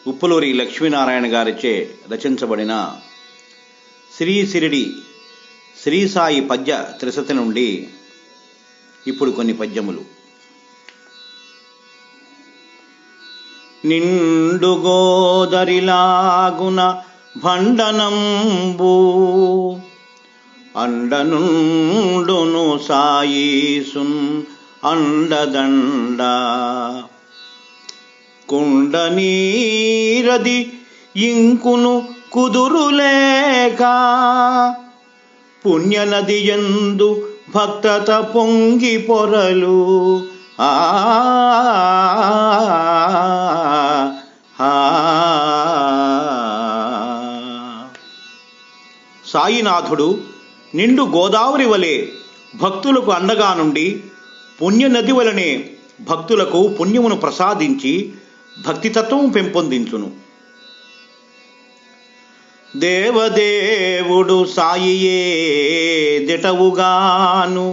ఉప్పులూరి లక్ష్మీనారాయణ గారిచే రచించబడిన శ్రీ సిరిడి శ్రీ సాయి పద్య త్రిశతి నుండి ఇప్పుడు కొన్ని పద్యములు. నిండు గోదరిలాగున భండనంబు అండనుండును సాయీసున్ అండదండ కుండనీరది ఇంకును కుదురులేక పుణ్యనది యందు భక్తత పొంగి పొరలు సాయినాథుడు నిండు గోదావరి వలె భక్తులకు అండగా నుండి పుణ్యనది వలనే భక్తులకు పుణ్యమును ప్రసాదించి భక్తితత్వం పెంపొందించును. దేవదేవుడు సాయియే దిటవుగాను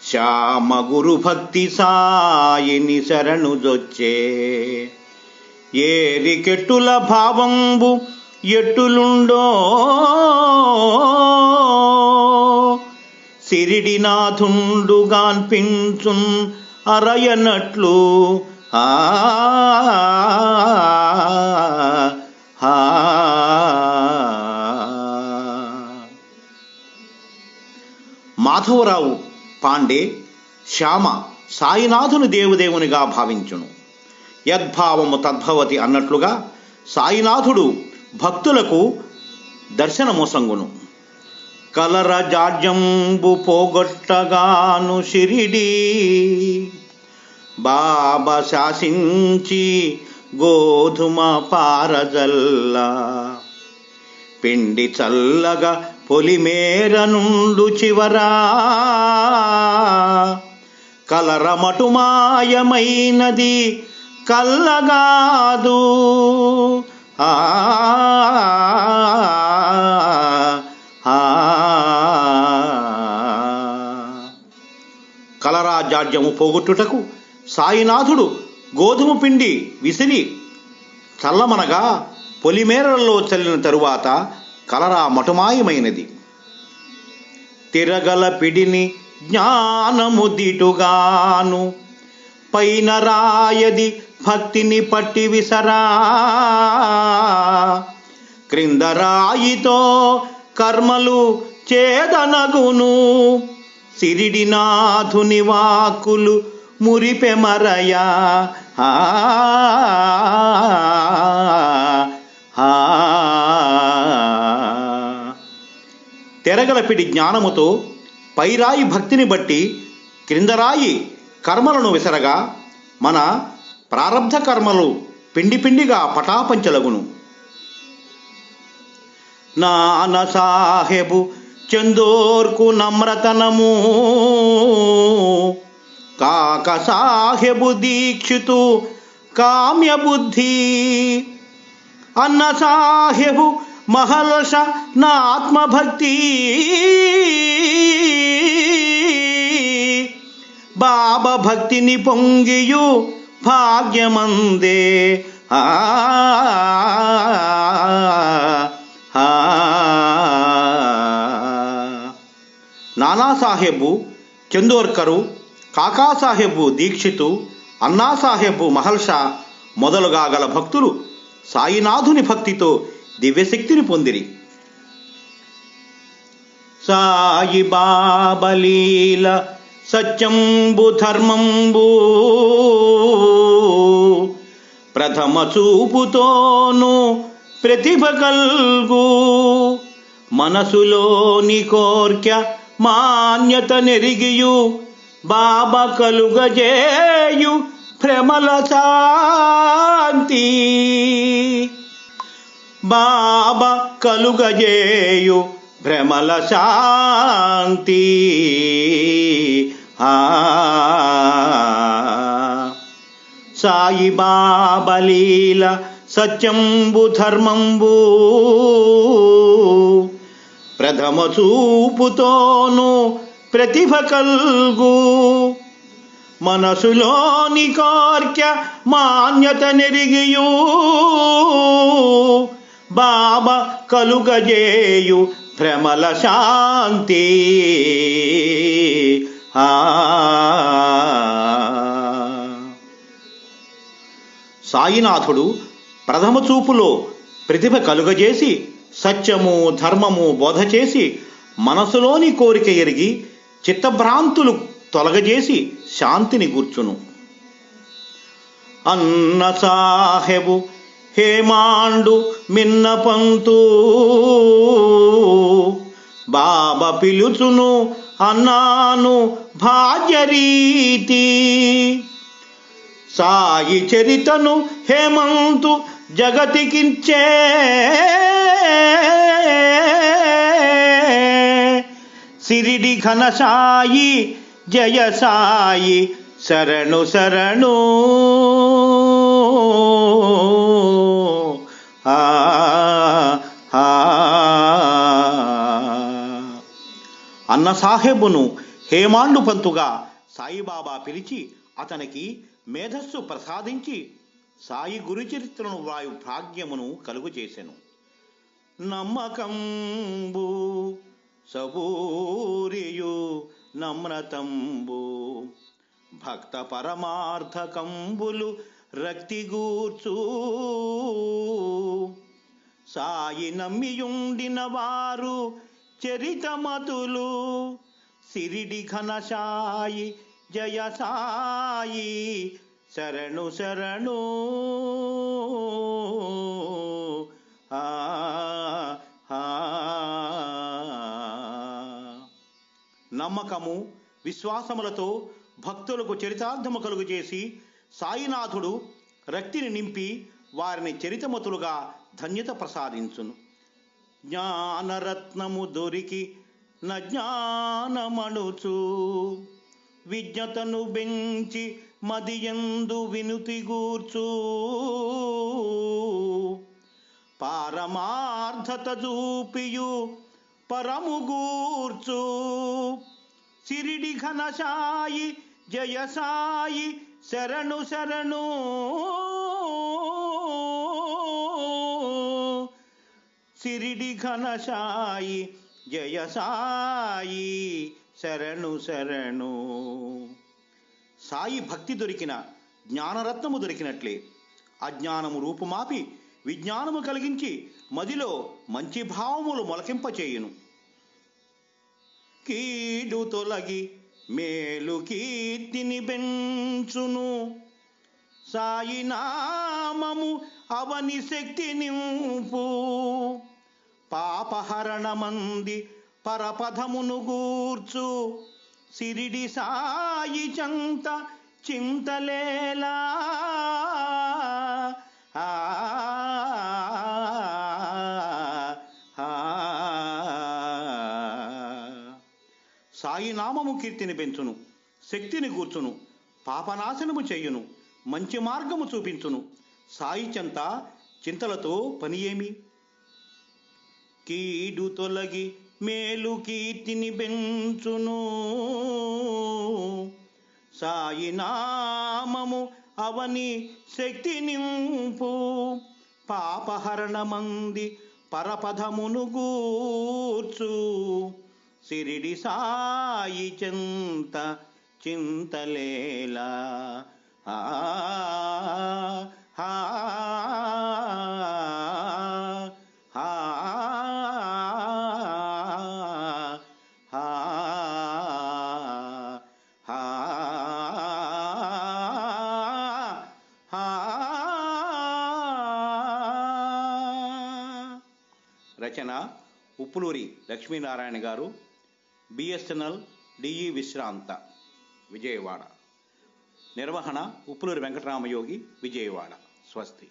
శ్యామ గురు భక్తి సాయిని శరణుజొచ్చే ఏరికెట్టుల భావంబు ఎట్టులుండో సిరిడినాథుండుగాన్పించున్ అరయనట్లు మాధవరావు పాండే శ్యామ సాయినాథుని దేవుదేవునిగా భావించును. యద్భావము తద్భవతి అన్నట్లుగా సాయినాథుడు భక్తులకు దర్శనమోసంగును. కలర జాడ్యంబు పోగొట్టగాను షిరిడి బాబా శాసించి గోధుమ పారజల్ల పిండి చల్లగా పొలిమేర నుండు చివరా కలరమటు మాయమైనది కల్లగాదు కలరా జాడ్యము పోగొట్టుటకు సాయినాథుడు గోధుమ పిండి విసిరి చల్లమనగా పొలిమేరలలో చల్లిన తరువాత కలరా మటుమాయమైనది. తిరగల పిడిని జ్ఞానముదిటుగాను పైన రాయది భక్తిని పట్టి విసరా క్రింద రాయితో కర్మలు చేదనగును సిరిడినాథుని వాక్కులు మురిపెమరయా తెరగలపిడి జ్ఞానముతో పైరాయి భక్తిని బట్టి క్రిందరాయి కర్మలను విసరగా మన ప్రారబ్ధ కర్మలు పిండి పిండిగా పటాపంచలగును. నాన సాహెబు చందోర్కు నమ్రతనము కాక సాహెబు దీక్షితు కామ్య బుద్ధి అన్న సాహెబు మహర్ష నా ఆత్మభక్తి బాబా భక్తిని పొంగియు భాగ్యమందే నానాసాహెబు చందోర్కరు, కాకాసాహెబు దీక్షితు, అన్నాసాహెబు మహల్షా మొదలుగా గల భక్తులు సాయినాథుని భక్తితో దివ్యశక్తిని పొందిరి. సాయి బాబలీల సత్యంబు ధర్మంబు ప్రథమ చూపుతోను ప్రతిభ కల్గు మనసులోని కోర్కె మాన్యత నెరిగియు బాబా కలుగజేయు భ్రమల శాంతి బాబా కలుగజేయు భ్రమల శాంతి సాయి బాబలీల సత్యంబు ధర్మంబు ప్రథమ చూపుతోను ప్రతిభ కల్గు మనసులోని కోర్కె మాన్యత నెరిగియు బాబా కలుగజేయు భ్రమల శాంతి. సాయినాథుడు ప్రథమ చూపులో ప్రతిభ కలుగజేసి సత్యము ధర్మము బోధ చేసి మనసులోని కోరిక ఎరిగి చిత్తభ్రాంతులు తొలగజేసి శాంతిని గూర్చును. అన్న సాహెబు హేమాండు మిన్నపంతు బాబా పిలుచును అన్నాను భాగ్యరీతి. సాయి చరితను హేమంతు జగతికించే సిరిడి ఘన సాయి జయ సాయి శరణు శరణు. అన్న సాహెబును హేమాండు పంతుగా సాయిబాబా పిలిచి అతనికి మేధస్సు ప్రసాదించి సాయి గురుచరిత్రను వ్రాయు భాగ్యమును కలుగు చేసెను. నమ్మకంబు సబూరియు నమ్రతంబు భక్త పరమార్థకంబులు రక్తిగూర్చు సాయి నమ్మియుండిన వారు చరితమతులు సిరిడి ఘన సాయి జయ సాయి శరణు శరణు. నమ్మకము విశ్వాసములతో భక్తులకు చరితార్థము కలుగు చేసి సాయినాథుడు రక్తిని నింపి వారిని చరితమతులుగా ధన్యత ప్రసాదించును. జ్ఞానరత్నము దొరికి నజ్ఞానమణుచు విజ్ఞతను బెంచి మదియందు వినుతి గూర్చు పారమార్థత చూపియు పరముగూర్చు సిరిడి ఘన సాయి జయ సాయి శరణు శరణు. సిరిడి ఘన సాయి జయ సాయి శరణు శరణు. సాయి భక్తి దొరికిన జ్ఞానరత్నము దొరికినట్లే అజ్ఞానము రూపుమాపి విజ్ఞానము కలిగించి మదిలో మంచి భావములు మొలకింపచేయును. కీడు తొలగి మేలు కీర్తిని పెంచును సాయి నామము అవని శక్తి నింపు పాపహరణమంది పరపదమును గూర్చు సిరిడి సాయి చంత చింతలేలా. సాయి నామము కీర్తిని పెంచును శక్తిని గూర్చును పాపనాశనము చెయ్యును మంచి మార్గము చూపించును. సాయి చెంత చింతలతో పని ఏమి? కీడు తొలగి మేలు కీర్తిని పెంచును సాయి నామము అవని శక్తి నింపు పాపహరణమంది పరపదమును గూర్చు సిరిడి సాయి చింత చింతలేలా. రచన ఉప్పులూరి లక్ష్మీనారాయణ గారు, బిఎస్ఎన్ఎల్ డిఈ విశ్రాంత, విజయవాడ. నిర్వహణ ఉప్పులూరి వెంకటరామయోగి, విజయవాడ. స్వస్తి.